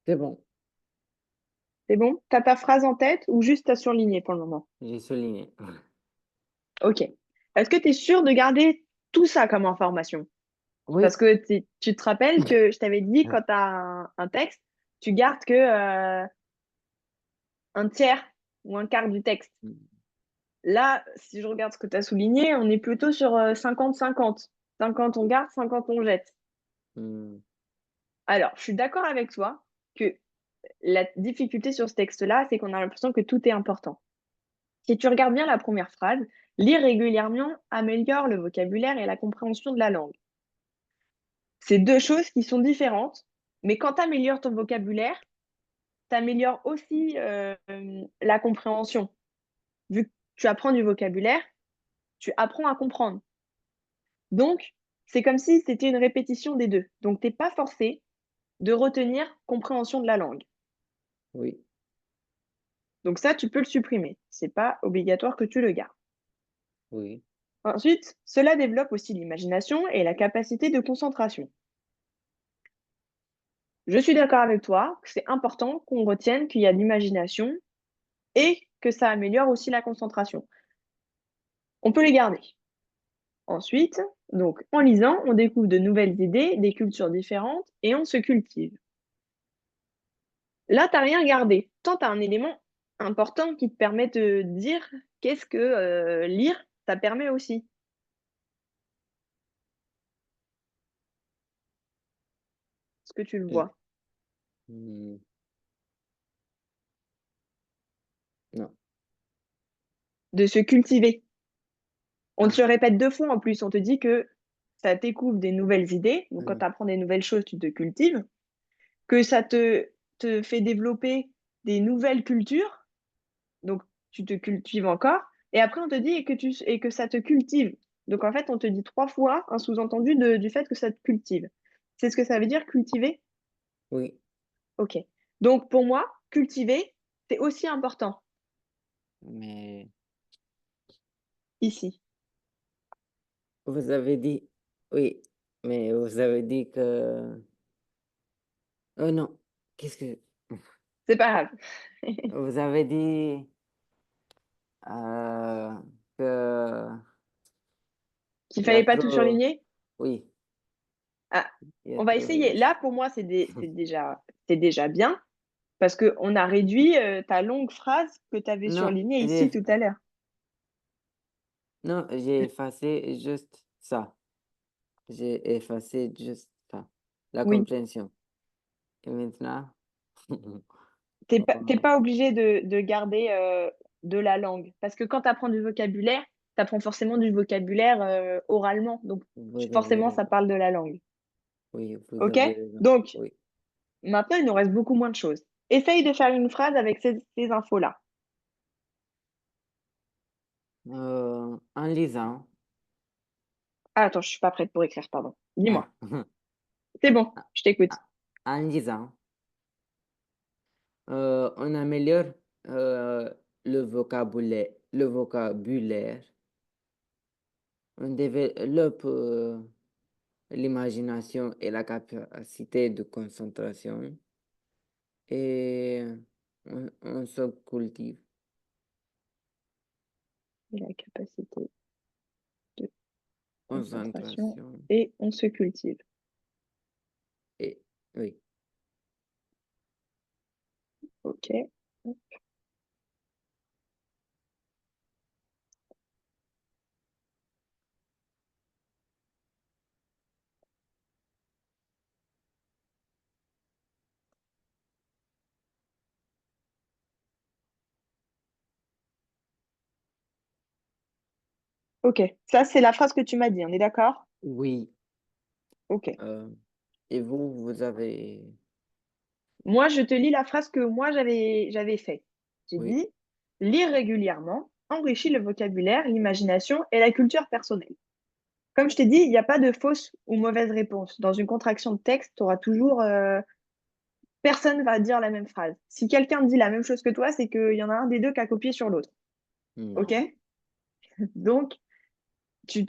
C'est bon, C'est bon? T'as ta phrase en tête ou juste t'as surligné pour le moment? j'ai souligné. Ok. Est-ce que tu es sûr de garder tout ça comme information? Parce Oui. que tu te rappelles que je t'avais dit, quand tu as un texte, tu gardes que un tiers ou un quart du texte. Là, si je regarde ce que tu as souligné, on est plutôt sur 50-50. 50 on garde, 50 on jette. Hmm, Alors, je suis d'accord avec toi que la difficulté sur ce texte-là, c'est qu'on a l'impression que tout est important. Si tu regardes bien la première phrase, lire régulièrement améliore le vocabulaire et la compréhension de la langue. C'est deux choses qui sont différentes, mais quand tu améliores ton vocabulaire, tu améliores aussi la compréhension. Vu que tu apprends du vocabulaire, tu apprends à comprendre. Donc, c'est comme si c'était une répétition des deux. Donc, tu n'es pas forcé de retenir compréhension de la langue. oui, Donc ça, tu peux le supprimer. C'est pas obligatoire que tu le gardes. oui, Ensuite, cela développe aussi l'imagination et la capacité de concentration. Je suis d'accord avec toi que c'est important qu'on retienne qu'il y a de l'imagination et que ça améliore aussi la concentration. On peut les garder. Ensuite, donc, en lisant, on découvre de nouvelles idées, des cultures différentes et on se cultive. Là, tu n'as rien gardé. Tant tu as un élément important qui te permet de dire qu'est-ce que lire, ça permet aussi. Est-ce que tu le oui. vois? Hmm, non, De se cultiver. On te ah, le répète deux fois en plus. On te dit que ça t'écouvre des nouvelles idées. Donc, quand hmm, tu apprends des nouvelles choses, tu te cultives. Que ça te fait développer des nouvelles cultures. Donc, tu te cultives encore. Et après, on te dit et que ça te cultive. Donc, en fait, on te dit trois fois un sous-entendu du fait que ça te cultive. C'est ce que ça veut dire, cultiver? oui, Ok. Donc, pour moi, cultiver, c'est aussi important mais ici. vous avez dit, oui, mais vous avez dit que, oh non, qu'est-ce que, C'est pas grave. vous avez dit euh, que Qu'il il y a fallait pas tout trop, surligner? oui, Ah, il y a on va trop, essayer. Là, pour moi, c'est déjà bien parce qu'on a réduit ta longue phrase que tu avais non, surlignée ici tout à l'heure. non, j'ai effacé juste ça. J'ai effacé juste ça, la Oui, compréhension. Et maintenant, t'es euh, pas obligé de garder de la langue parce que quand tu apprends du vocabulaire, tu apprends forcément du vocabulaire oralement. Donc, vous avez forcément, ça raison. parle de la langue. Oui, vous OK? avez raison. Donc, Oui. maintenant, il nous reste beaucoup moins de choses. Essaye de faire une phrase avec ces infos-là. En lisant, Ah, attends, je suis pas prête pour écrire, pardon. ah, Dis-moi. C'est bon, je t'écoute. en lisant, on améliore euh, le vocabulaire, on développe l'imagination et la capacité de concentration et on se cultive. Et la capacité de concentration Concentration et on se cultive. et oui. OK. OK. Ça, c'est la phrase que tu m'as dit, on est d'accord? Oui. OK. euh, et vous, vous avez... Moi, je te lis la phrase que moi, j'avais fait. J'ai Oui. dit, lire régulièrement enrichit le vocabulaire, l'imagination et la culture personnelle. Comme je t'ai dit, il n'y a pas de fausse ou mauvaise réponse. Dans une contraction de texte, tu auras toujours... personne va dire la même phrase. Si quelqu'un dit la même chose que toi, c'est qu'il y en a un des deux qui a copié sur l'autre. OK? Hmm. Donc, tu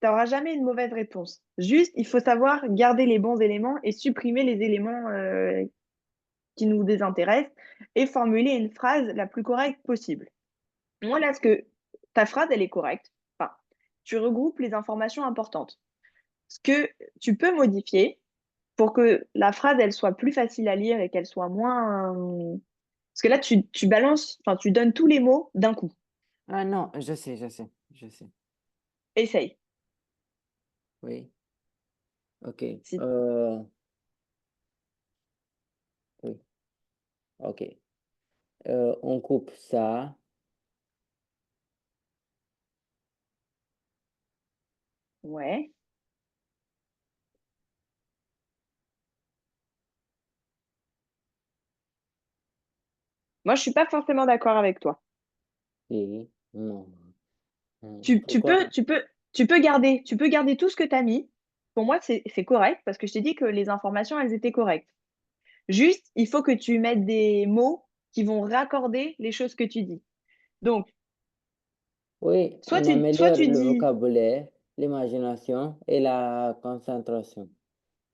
n'auras jamais une mauvaise réponse. Juste, il faut savoir garder les bons éléments et supprimer les éléments qui nous désintéresse et formuler une phrase la plus correcte possible. Moi, là, ta phrase, elle est correcte. Enfin, tu regroupes les informations importantes. Ce que tu peux modifier pour que la phrase, elle soit plus facile à lire et qu'elle soit moins... Parce que là, tu balances, enfin, tu donnes tous les mots d'un coup. Ah non, je sais, je sais, je sais. Essaye. Oui, ok. Si- Oui, ok. On coupe ça. Ouais. Moi, je suis pas forcément d'accord avec toi. Et non. Tu Pourquoi? peux, tu peux garder tout ce que tu as mis. Pour moi, c'est correct parce que je t'ai dit que les informations, elles étaient correctes. Juste, il faut que tu mettes des mots qui vont raccorder les choses que tu dis. Donc, Oui, soit on soit améliore tu le dis, vocabulaire, l'imagination et la concentration.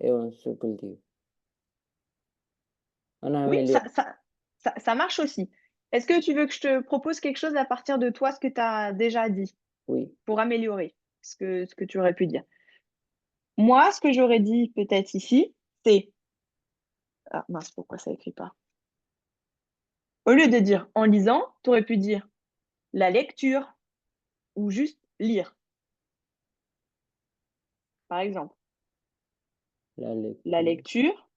Et on se cultive. On oui, améliore, ça marche aussi. Est-ce que tu veux que je te propose quelque chose à partir de toi, ce que tu as déjà dit, oui, pour améliorer ce que tu aurais pu dire? Moi, ce que j'aurais dit peut-être ici, c'est... Ah mince, pourquoi ça écrit pas? Au lieu de dire en lisant, tu aurais pu dire la lecture ou juste lire, par exemple. la La lecture. lecture,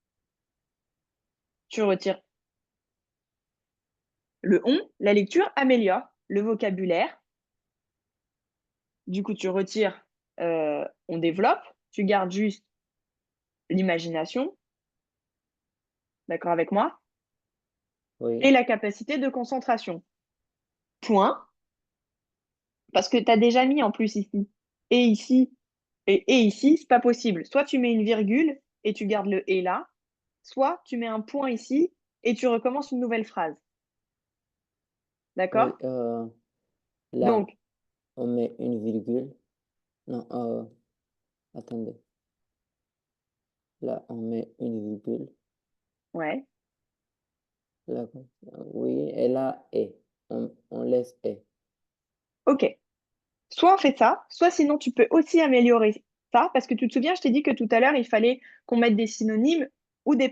tu retires le on, la lecture améliore le vocabulaire. Du coup, tu retires on développe, tu gardes juste l'imagination, d'accord avec moi, et Oui, la capacité de concentration. Point, parce que tu as déjà mis en plus ici. Et ici, et ici, c'est pas possible. Soit tu mets une virgule et tu gardes le et là, soit tu mets un point ici et tu recommences une nouvelle phrase. oui. D'accord? Là, Donc, on met une virgule. Non, attendez. Là, on met une virgule. ouais, Là, oui, et là, et. On laisse et. ok. Soit on fait ça, soit sinon tu peux aussi améliorer ça, parce que tu te souviens, je t'ai dit que tout à l'heure, il fallait qu'on mette des synonymes ou des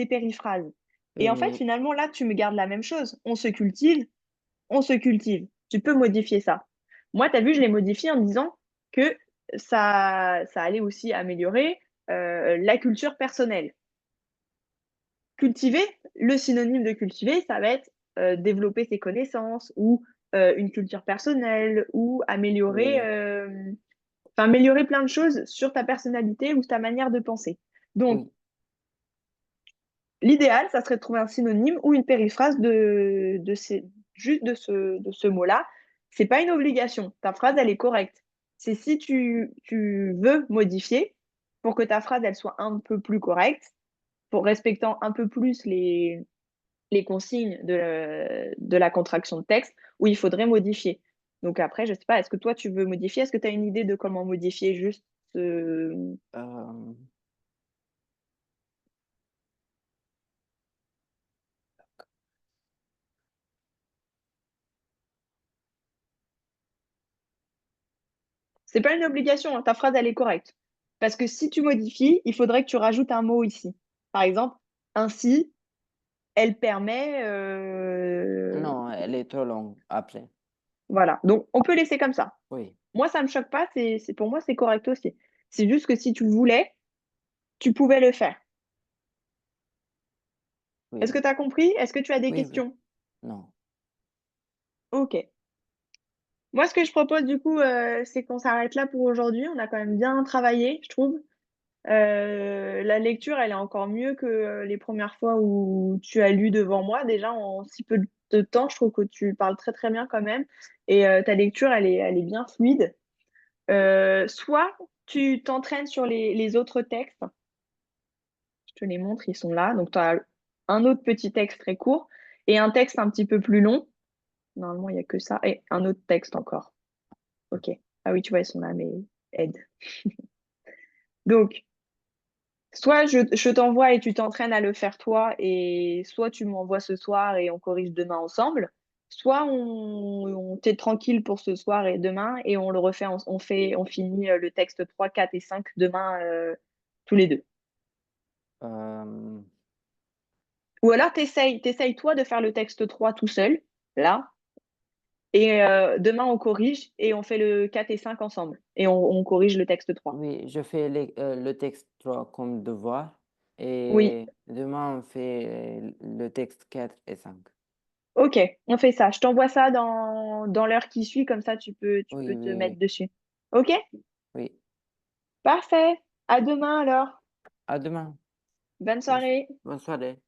périphrases. Et en fait, Euh, finalement, là, tu me gardes la même chose. On se cultive, on se cultive. Tu peux modifier ça. Moi, tu as vu, je l'ai modifié en disant que ça allait aussi améliorer la culture personnelle. Cultiver, le synonyme de cultiver, ça va être développer ses connaissances ou une culture personnelle ou améliorer, oui, enfin, améliorer plein de choses sur ta personnalité ou ta manière de penser. Donc, oui, l'idéal, ça serait de trouver un synonyme ou une périphrase juste de ce mot-là. C'est pas une obligation. Ta phrase, elle est correcte. C'est si tu veux modifier pour que ta phrase, elle soit un peu plus correcte, pour respectant un peu plus les consignes de la contraction de texte, où il faudrait modifier. Donc après, je sais pas, est-ce que toi, tu veux modifier? Est-ce que tu as une idée de comment modifier juste euh, C'est pas une obligation, hein, ta phrase, elle est correcte. Parce que si tu modifies, il faudrait que tu rajoutes un mot ici. Par exemple, ainsi, elle permet... non, elle est trop longue après. Voilà. Donc, on peut laisser comme ça. Oui, Moi, ça me choque pas. Pour moi, c'est correct aussi. C'est juste que si tu voulais, tu pouvais le faire. Est-ce oui, que tu as compris? Est-ce que tu as des oui, oui. questions? Non. Ok. Moi, ce que je propose du coup, c'est qu'on s'arrête là pour aujourd'hui. On a quand même bien travaillé, je trouve. La lecture, elle est encore mieux que les premières fois où tu as lu devant moi. Déjà, en si peu de temps, je trouve que tu parles très très bien quand même. Et ta lecture, elle est bien fluide. Soit tu t'entraînes sur les autres textes. Je te les montre, ils sont là. Donc, tu as un autre petit texte très court et un texte un petit peu plus long. Normalement, il n'y a que ça. Et un autre texte encore. Ok. Ah oui, tu vois, ils sont là, mais aide. Donc, Soit je t'envoie et tu t'entraînes à le faire toi, et soit tu m'envoies ce soir et on corrige demain ensemble, soit on t'es tranquille pour ce soir et demain et on le refait, on finit le texte 3, 4 et 5 demain tous les deux. Euh, Ou alors t'essayes toi de faire le texte 3 tout seul, là, et demain on corrige et on fait le 4 et 5 ensemble et on corrige le texte 3. oui, je fais le texte 3 comme devoir Oui, et demain on fait le texte 4 et 5. ok, on fait ça. Je t'envoie ça dans l'heure qui suit, comme ça tu Oui, peux te oui, mettre oui, dessus. Ok? oui. Parfait. À demain alors. À demain. Bonne Merci. soirée. Bonne soirée.